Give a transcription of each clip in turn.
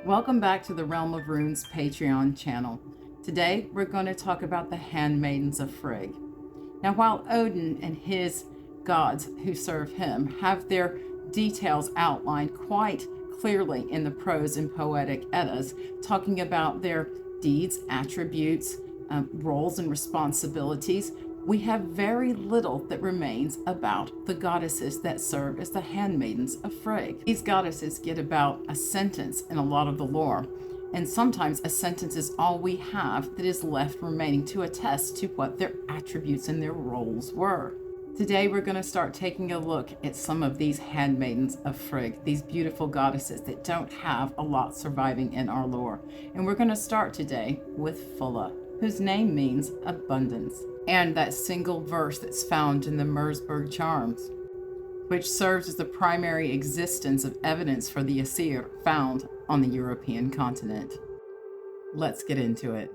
Welcome back to the Realm of Runes Patreon channel. Today we're going to talk about the Handmaidens of Frigg. Now, while Odin and his gods who serve him have their details outlined quite clearly in the prose and poetic Eddas, talking about their deeds, attributes, roles, and responsibilities, we have very little that remains about the goddesses that serve as the handmaidens of Frigg. These goddesses get about a sentence in a lot of the lore, and sometimes a sentence is all we have that is left remaining to attest to what their attributes and their roles were. Today we're going to start taking a look at some of these handmaidens of Frigg, these beautiful goddesses that don't have a lot surviving in our lore. And we're going to start today with Fulla, whose name means abundance, and that single verse that's found in the Merseburg Charms, which serves as the primary existence of evidence for the Aesir found on the European continent. Let's get into it.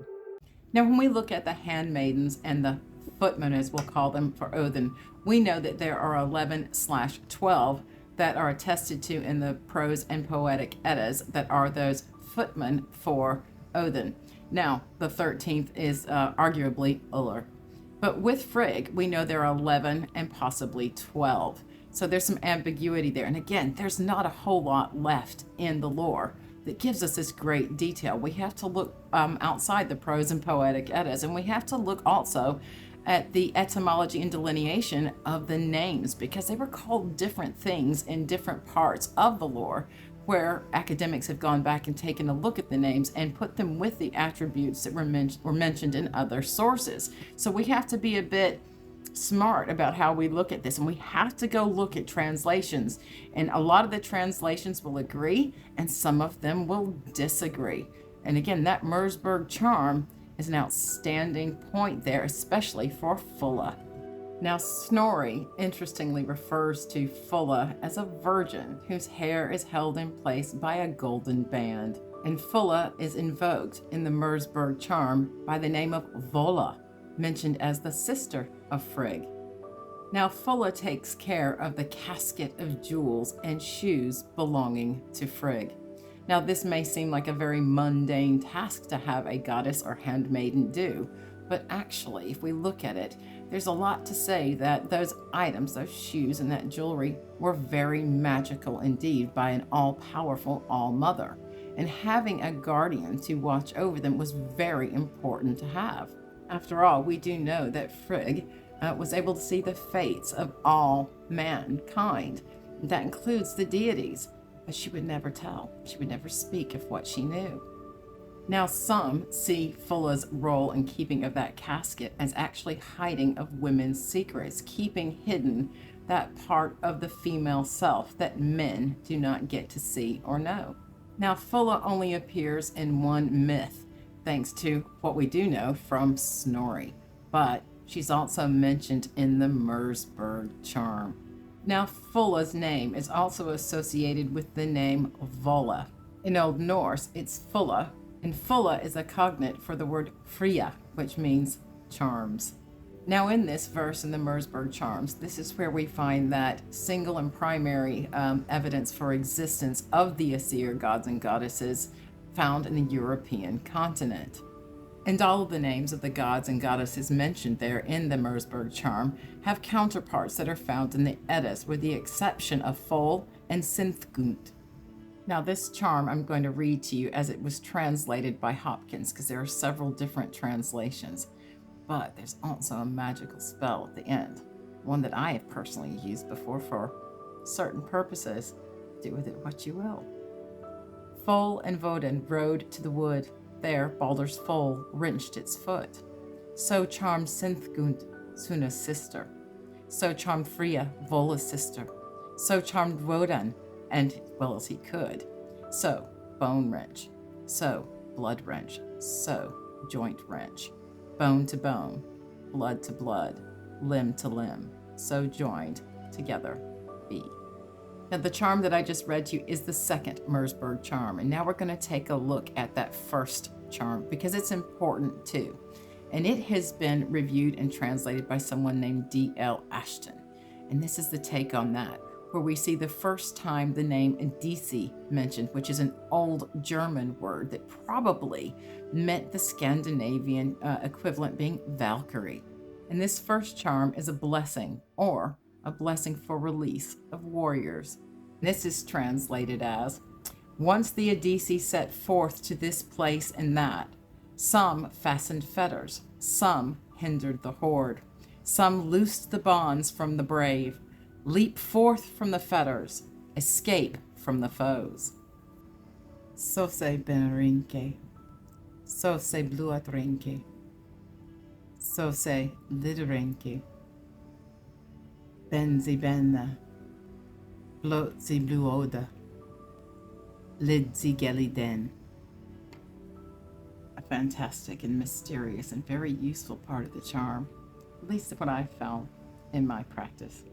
Now, when we look at the handmaidens and the footmen, as we'll call them for Odin, we know that there are 11/12 that are attested to in the prose and poetic Eddas that are those footmen for Odin. Now, the 13th is arguably Ullr. But with Frigg, we know there are 11 and possibly 12. So there's some ambiguity there. And again, there's not a whole lot left in the lore that gives us this great detail. We have to look outside the prose and poetic Eddas, and we have to look also at the etymology and delineation of the names, because they were called different things in different parts of the lore, where academics have gone back and taken a look at the names and put them with the attributes that were mentioned in other sources. So we have to be a bit smart about how we look at this, and we have to go look at translations, and a lot of the translations will agree and some of them will disagree. And again, that Merseburg Charm is an outstanding point there, especially for Fulla. Now, Snorri interestingly refers to Fulla as a virgin whose hair is held in place by a golden band, and Fulla is invoked in the Merseburg Charm by the name of Vola, mentioned as the sister of Frigg. Now, Fulla takes care of the casket of jewels and shoes belonging to Frigg. Now, this may seem like a very mundane task to have a goddess or handmaiden do, but actually, if we look at it, there's a lot to say that those items, those shoes and that jewelry, were very magical indeed by an all-powerful all-mother. And having a guardian to watch over them was very important to have. After all, we do know that Frigg was able to see the fates of all mankind. That includes the deities, but she would never tell. She would never speak of what she knew. Now, some see Fulla's role in keeping of that casket as actually hiding of women's secrets, keeping hidden that part of the female self that men do not get to see or know. Now, Fulla only appears in one myth, thanks to what we do know from Snorri, but she's also mentioned in the Merseburg Charm. Now, Fulla's name is also associated with the name Vola. In Old Norse, it's Fulla, and Fulla is a cognate for the word Fria, which means charms. Now, in this verse in the Merseburg Charms, this is where we find that single and primary evidence for existence of the Aesir gods and goddesses found in the European continent. And all of the names of the gods and goddesses mentioned there in the Merseburg Charm have counterparts that are found in the Eddas, with the exception of Fol and Sinthgunt. Now, this charm I'm going to read to you as it was translated by Hopkins, because there are several different translations. But there's also a magical spell at the end, one that I have personally used before for certain purposes. Do with it what you will. Fol and Vodin rode to the wood. There Baldur's foal wrenched its foot. So charmed Sinthgunt, Suna's sister. So charmed Fria, Vola's sister. So charmed Wodan, and well as he could. So bone wrench. So blood wrench. So joint wrench. Bone to bone, blood to blood, limb to limb. So joined together be. Now, the charm that I just read to you is the second Merseburg Charm. And now we're going to take a look at that first charm, because it's important too. And it has been reviewed and translated by someone named D.L. Ashton. And this is the take on that. where we see the first time the name Edisi mentioned, which is an old German word that probably meant the Scandinavian equivalent being Valkyrie. And this first charm is a blessing, or a blessing for release of warriors. This is translated as, once the Edisi set forth to this place and that, some fastened fetters, some hindered the horde, some loosed the bonds from the brave, leap forth from the fetters, escape from the foes. Sose benrinke, sose bluatrinke, sose lidrinke, benzi benna, blotzi bluoda, lidzi geliden. A fantastic and mysterious and very useful part of the charm, at least what I've found in my practice.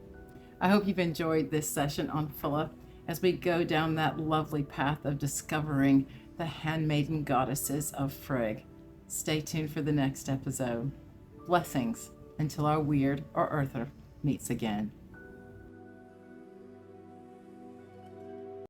I hope you've enjoyed this session on Philip as we go down that lovely path of discovering the handmaiden goddesses of Frigg. Stay tuned for the next episode. Blessings until our weird or earther meets again.